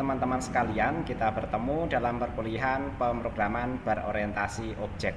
teman-teman sekalian, kita bertemu dalam perkuliahan pemrograman berorientasi objek.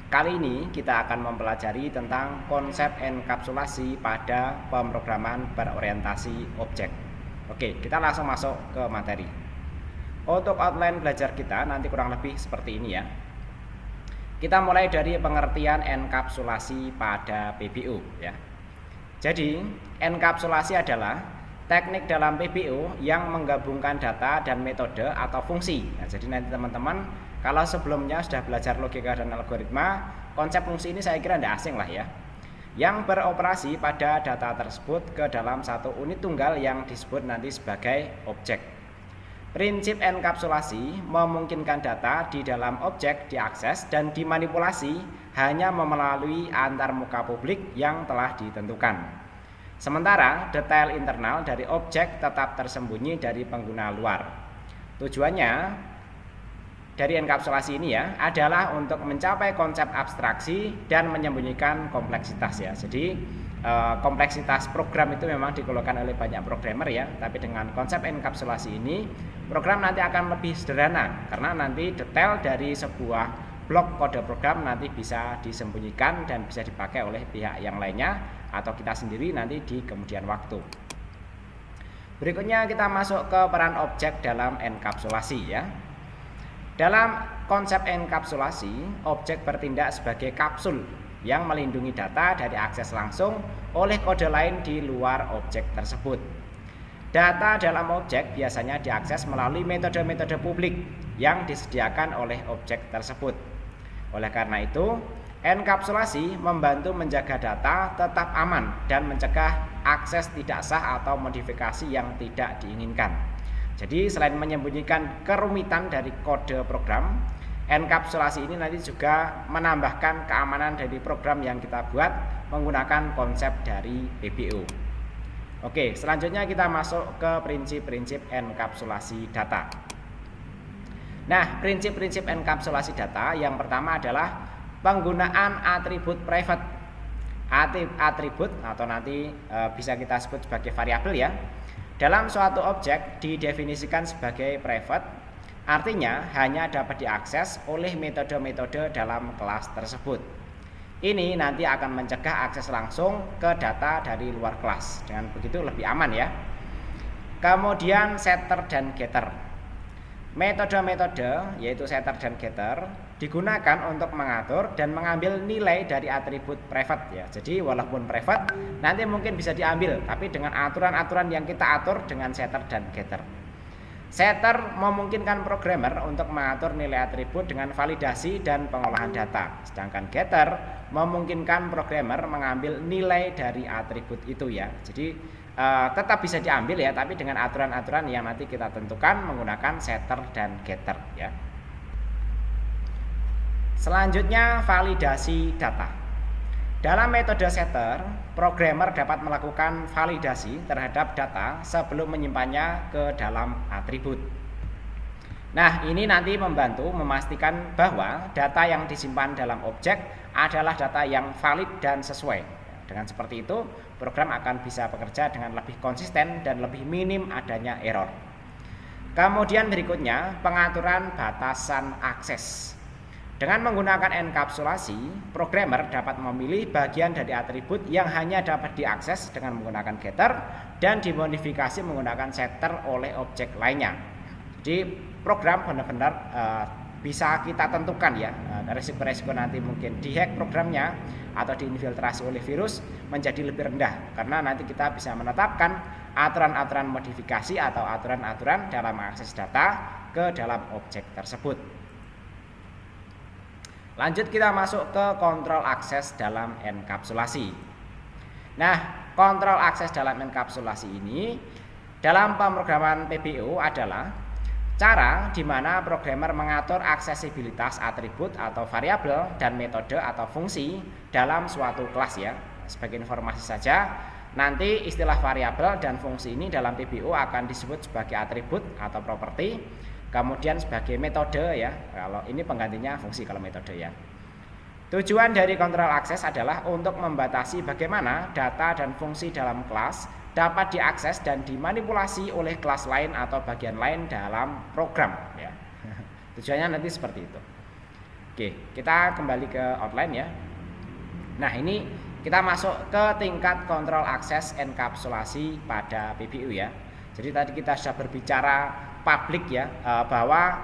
Kali ini kita akan mempelajari tentang konsep enkapsulasi pada pemrograman berorientasi objek. Oke, kita langsung masuk ke materi. Untuk outline belajar kita nanti kurang lebih seperti ini ya. Kita mulai dari pengertian enkapsulasi pada PBO ya. Jadi, enkapsulasi adalah teknik dalam PBO yang menggabungkan data dan metode atau fungsi. Nah, jadi nanti teman-teman kalau sebelumnya sudah belajar logika dan algoritma, konsep fungsi ini saya kira tidak asing lah ya. Yang beroperasi pada data tersebut ke dalam satu unit tunggal yang disebut nanti sebagai objek. Prinsip enkapsulasi memungkinkan data di dalam objek diakses dan dimanipulasi hanya melalui antarmuka publik yang telah ditentukan. Sementara detail internal dari objek tetap tersembunyi dari pengguna luar. Tujuannya dari enkapsulasi ini ya adalah untuk mencapai konsep abstraksi dan menyembunyikan kompleksitas ya. Jadi kompleksitas program itu memang dikeluarkan oleh banyak programmer ya, tapi dengan konsep enkapsulasi ini program nanti akan lebih sederhana karena nanti detail dari sebuah blok kode program nanti bisa disembunyikan dan bisa dipakai oleh pihak yang lainnya atau kita sendiri nanti di kemudian waktu. Berikutnya kita masuk ke peran objek dalam enkapsulasi ya. Dalam konsep enkapsulasi, objek bertindak sebagai kapsul yang melindungi data dari akses langsung oleh kode lain di luar objek tersebut. Data dalam objek biasanya diakses melalui metode-metode publik yang disediakan oleh objek tersebut. Oleh karena itu, enkapsulasi membantu menjaga data tetap aman dan mencegah akses tidak sah atau modifikasi yang tidak diinginkan. Jadi selain menyembunyikan kerumitan dari kode program, enkapsulasi ini nanti juga menambahkan keamanan dari program yang kita buat menggunakan konsep dari PBO. Oke, selanjutnya kita masuk ke prinsip-prinsip enkapsulasi data. Nah, prinsip-prinsip enkapsulasi data yang pertama adalah penggunaan atribut private. Atribut atau nanti bisa kita sebut sebagai variabel ya. Dalam suatu objek didefinisikan sebagai private, artinya hanya dapat diakses oleh metode-metode dalam kelas tersebut. Ini nanti akan mencegah akses langsung ke data dari luar kelas. Dengan begitu lebih aman ya. Kemudian setter dan getter. Metode-metode yaitu setter dan getter digunakan untuk mengatur dan mengambil nilai dari atribut private ya. Jadi walaupun private nanti mungkin bisa diambil tapi dengan aturan-aturan yang kita atur dengan setter dan getter. Setter memungkinkan programmer untuk mengatur nilai atribut dengan validasi dan pengolahan data. Sedangkan getter memungkinkan programmer mengambil nilai dari atribut itu ya. Jadi tetap bisa diambil ya, tapi dengan aturan-aturan yang nanti kita tentukan menggunakan setter dan getter ya. Selanjutnya validasi data. Dalam metode setter, programmer dapat melakukan validasi terhadap data sebelum menyimpannya ke dalam atribut. Nah, ini nanti membantu memastikan bahwa data yang disimpan dalam objek adalah data yang valid dan sesuai. Dengan seperti itu, program akan bisa bekerja dengan lebih konsisten dan lebih minim adanya error. Kemudian berikutnya, pengaturan batasan akses. Dengan menggunakan enkapsulasi, programmer dapat memilih bagian dari atribut yang hanya dapat diakses dengan menggunakan getter dan dimodifikasi menggunakan setter oleh objek lainnya. Jadi program benar-benar bisa kita tentukan ya, resiko-resiko nanti mungkin dihack programnya atau diinfiltrasi oleh virus menjadi lebih rendah karena nanti kita bisa menetapkan aturan-aturan modifikasi atau aturan-aturan dalam akses data ke dalam objek tersebut. Lanjut kita masuk ke kontrol akses dalam enkapsulasi. Nah, kontrol akses dalam enkapsulasi ini dalam pemrograman PBO adalah cara di mana programmer mengatur aksesibilitas atribut atau variabel dan metode atau fungsi dalam suatu kelas ya. Sebagai informasi saja, nanti istilah variabel dan fungsi ini dalam PBO akan disebut sebagai atribut atau properti, kemudian sebagai metode ya. Kalau ini penggantinya fungsi kalau metode ya. Tujuan dari kontrol akses adalah untuk membatasi bagaimana data dan fungsi dalam kelas dapat diakses dan dimanipulasi oleh kelas lain atau bagian lain dalam program ya. Tujuannya nanti seperti itu. Oke, kita kembali ke outline ya. Nah, ini kita masuk ke tingkat kontrol akses enkapsulasi pada PBU ya. Jadi tadi kita sudah berbicara publik ya, bahwa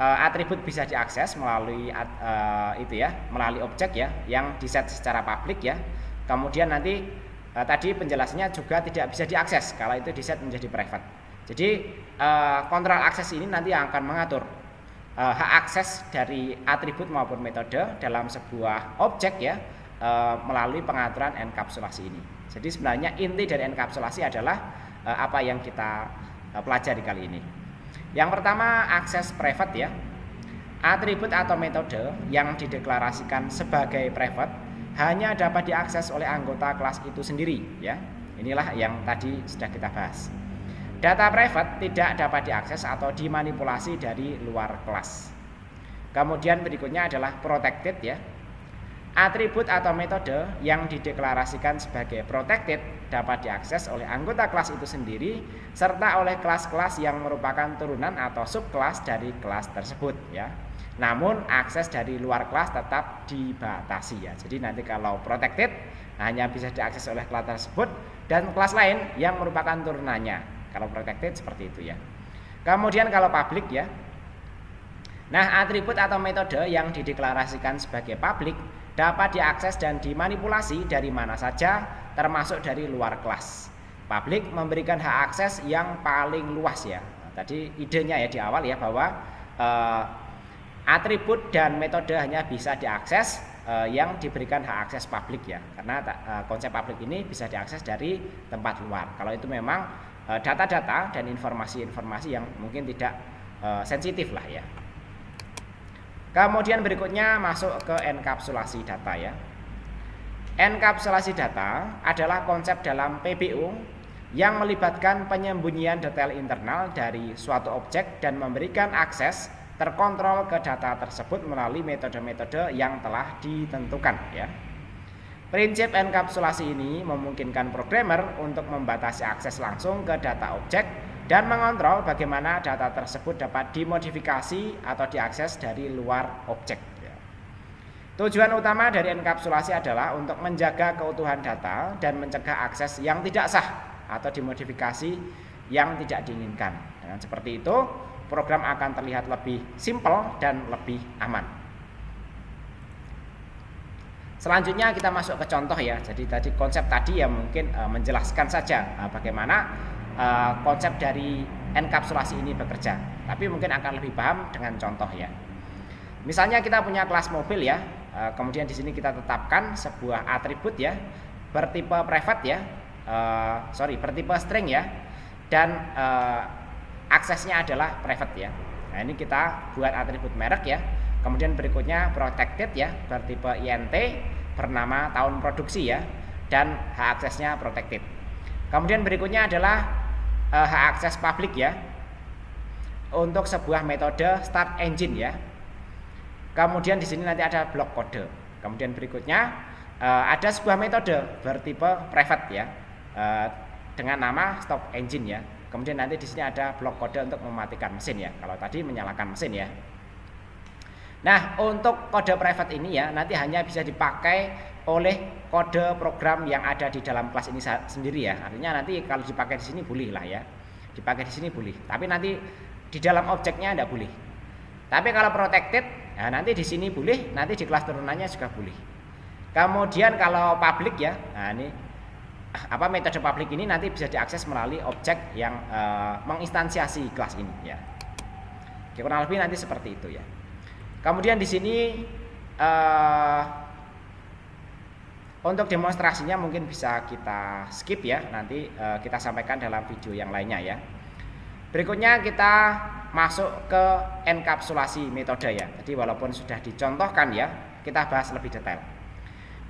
atribut bisa diakses melalui melalui objek ya yang diset secara publik ya. Kemudian nanti tadi penjelasannya juga tidak bisa diakses kalau itu diset menjadi private. Jadi kontrol akses ini nanti yang akan mengatur hak akses dari atribut maupun metode dalam sebuah objek ya, melalui pengaturan enkapsulasi ini. Jadi sebenarnya inti dari enkapsulasi adalah apa yang kita pelajari kali ini. Yang pertama, akses private ya. Atribut atau metode yang dideklarasikan sebagai private hanya dapat diakses oleh anggota kelas itu sendiri ya. Inilah yang tadi sudah kita bahas. Data private tidak dapat diakses atau dimanipulasi dari luar kelas. Kemudian berikutnya adalah protected ya. Atribut atau metode yang dideklarasikan sebagai protected dapat diakses oleh anggota kelas itu sendiri serta oleh kelas-kelas yang merupakan turunan atau subkelas dari kelas tersebut ya. Namun akses dari luar kelas tetap dibatasi ya. Jadi nanti kalau protected hanya bisa diakses oleh kelas tersebut dan kelas lain yang merupakan turunannya. Kalau protected seperti itu ya. Kemudian kalau public ya. Nah, atribut atau metode yang dideklarasikan sebagai public dapat diakses dan dimanipulasi dari mana saja termasuk dari luar kelas. Public memberikan hak akses yang paling luas ya. Tadi idenya ya di awal ya bahwa atribut dan metode hanya bisa diakses yang diberikan hak akses publik ya. Karena konsep publik ini bisa diakses dari tempat luar. Kalau itu memang data-data dan informasi-informasi yang mungkin tidak sensitif lah ya. Kemudian berikutnya masuk ke enkapsulasi data ya. Enkapsulasi data adalah konsep dalam PBU yang melibatkan penyembunyian detail internal dari suatu objek dan memberikan akses terkontrol ke data tersebut melalui metode-metode yang telah ditentukan ya. Prinsip enkapsulasi ini memungkinkan programmer untuk membatasi akses langsung ke data objek dan mengontrol bagaimana data tersebut dapat dimodifikasi atau diakses dari luar objek. Tujuan utama dari enkapsulasi adalah untuk menjaga keutuhan data dan mencegah akses yang tidak sah atau dimodifikasi yang tidak diinginkan. Dengan seperti itu, program akan terlihat lebih simpel dan lebih aman. Selanjutnya kita masuk ke contoh ya. Jadi tadi konsep tadi ya mungkin menjelaskan saja bagaimana konsep dari enkapsulasi ini bekerja. Tapi mungkin akan lebih paham dengan contoh ya. Misalnya kita punya kelas mobil ya. Kemudian di sini kita tetapkan sebuah atribut ya bertipe private ya. Bertipe string ya. Dan aksesnya adalah private ya. Nah, ini kita buat atribut merek ya. Kemudian berikutnya protected ya, bertipe INT, bernama tahun produksi ya, dan hak aksesnya protected. Kemudian berikutnya adalah hak akses public ya, untuk sebuah metode start engine ya. Kemudian di sini nanti ada blok kode. Kemudian berikutnya ada sebuah metode bertipe private ya, dengan nama stop engine ya. Kemudian nanti di sini ada blok kode untuk mematikan mesin ya. Kalau tadi menyalakan mesin ya. Nah, untuk kode private ini ya nanti hanya bisa dipakai oleh kode program yang ada di dalam kelas ini sendiri ya. Artinya nanti kalau dipakai di sini boleh lah ya. Dipakai di sini boleh. Tapi nanti di dalam objeknya tidak boleh. Tapi kalau protected, nah nanti di sini boleh, nanti di kelas turunannya juga boleh. Kemudian kalau public ya, nah ini metode public ini nanti bisa diakses melalui objek yang menginstansiasi kelas ini ya. Kurang lebih nanti seperti itu ya. Kemudian di sini untuk demonstrasinya mungkin bisa kita skip ya, nanti kita sampaikan dalam video yang lainnya ya. Berikutnya kita masuk ke enkapsulasi metode ya. Jadi walaupun sudah dicontohkan ya, kita bahas lebih detail.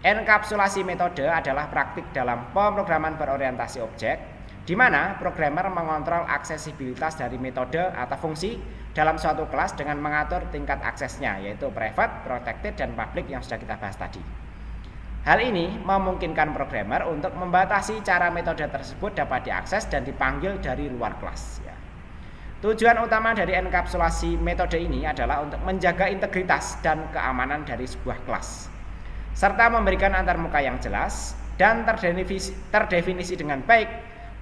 Enkapsulasi metode adalah praktik dalam pemrograman berorientasi objek, di mana programmer mengontrol aksesibilitas dari metode atau fungsi dalam suatu kelas dengan mengatur tingkat aksesnya, yaitu private, protected, dan public yang sudah kita bahas tadi. Hal ini memungkinkan programmer untuk membatasi cara metode tersebut dapat diakses dan dipanggil dari luar kelas. Ya. Tujuan utama dari enkapsulasi metode ini adalah untuk menjaga integritas dan keamanan dari sebuah kelas, serta memberikan antarmuka yang jelas dan terdefinisi dengan baik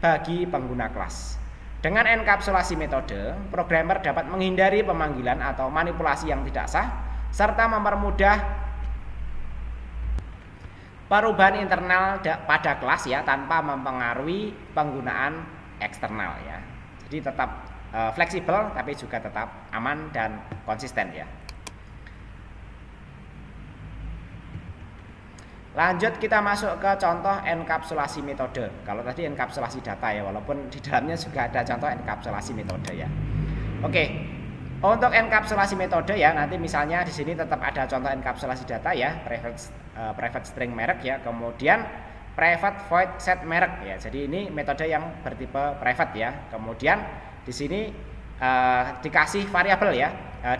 bagi pengguna kelas. Dengan enkapsulasi metode, programmer dapat menghindari pemanggilan atau manipulasi yang tidak sah, serta mempermudah perubahan internal pada kelas ya tanpa mempengaruhi penggunaan eksternal ya. Jadi tetap fleksibel tapi juga tetap aman dan konsisten ya. Lanjut kita masuk ke contoh enkapsulasi metode. Kalau tadi enkapsulasi data ya, walaupun di dalamnya juga ada contoh enkapsulasi metode ya. Oke. Untuk enkapsulasi metode ya, nanti misalnya di sini tetap ada contoh enkapsulasi data ya, private string merek ya, kemudian private void set merek ya. Jadi ini metode yang bertipe private ya. Kemudian di sini dikasih variabel ya,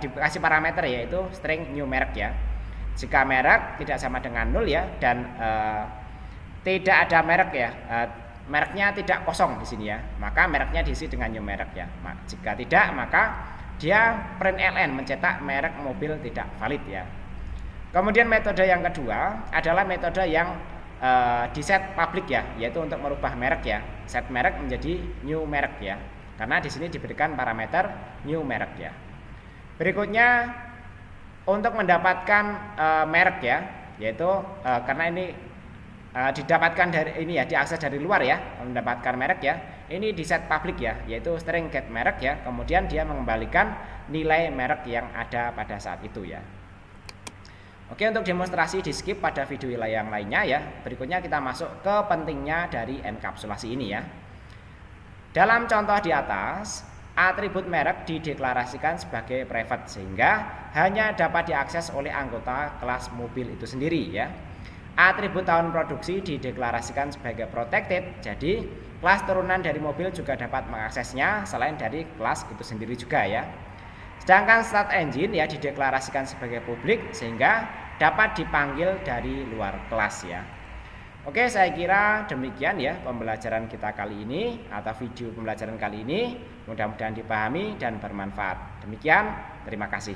dikasih parameter yaitu string new merek ya. Jika merek tidak sama dengan 0 ya dan tidak ada merek ya, mereknya tidak kosong di sini ya, maka mereknya diisi dengan new merek ya. Jika tidak, maka dia print ln mencetak merek mobil tidak valid ya. Kemudian metode yang kedua adalah metode yang di set public ya, yaitu untuk merubah merek ya, set merek menjadi new merek ya, karena di sini diberikan parameter new merek ya. Berikutnya untuk mendapatkan merek ya, yaitu karena ini didapatkan dari ini ya, diakses dari luar ya, mendapatkan merek ya. Ini di set public ya, yaitu string get merek ya. Kemudian dia mengembalikan nilai merek yang ada pada saat itu ya. Oke, untuk demonstrasi di skip pada video yang lainnya ya. Berikutnya kita masuk ke pentingnya dari enkapsulasi ini ya. Dalam contoh di atas, atribut merek dideklarasikan sebagai private sehingga hanya dapat diakses oleh anggota kelas mobil itu sendiri ya. Atribut tahun produksi dideklarasikan sebagai protected, jadi kelas turunan dari mobil juga dapat mengaksesnya selain dari kelas itu sendiri juga ya. Sedangkan start engine ya dideklarasikan sebagai publik sehingga dapat dipanggil dari luar kelas ya. Oke, saya kira demikian ya pembelajaran kita kali ini atau video pembelajaran kali ini. Mudah-mudahan dipahami dan bermanfaat. Demikian, terima kasih.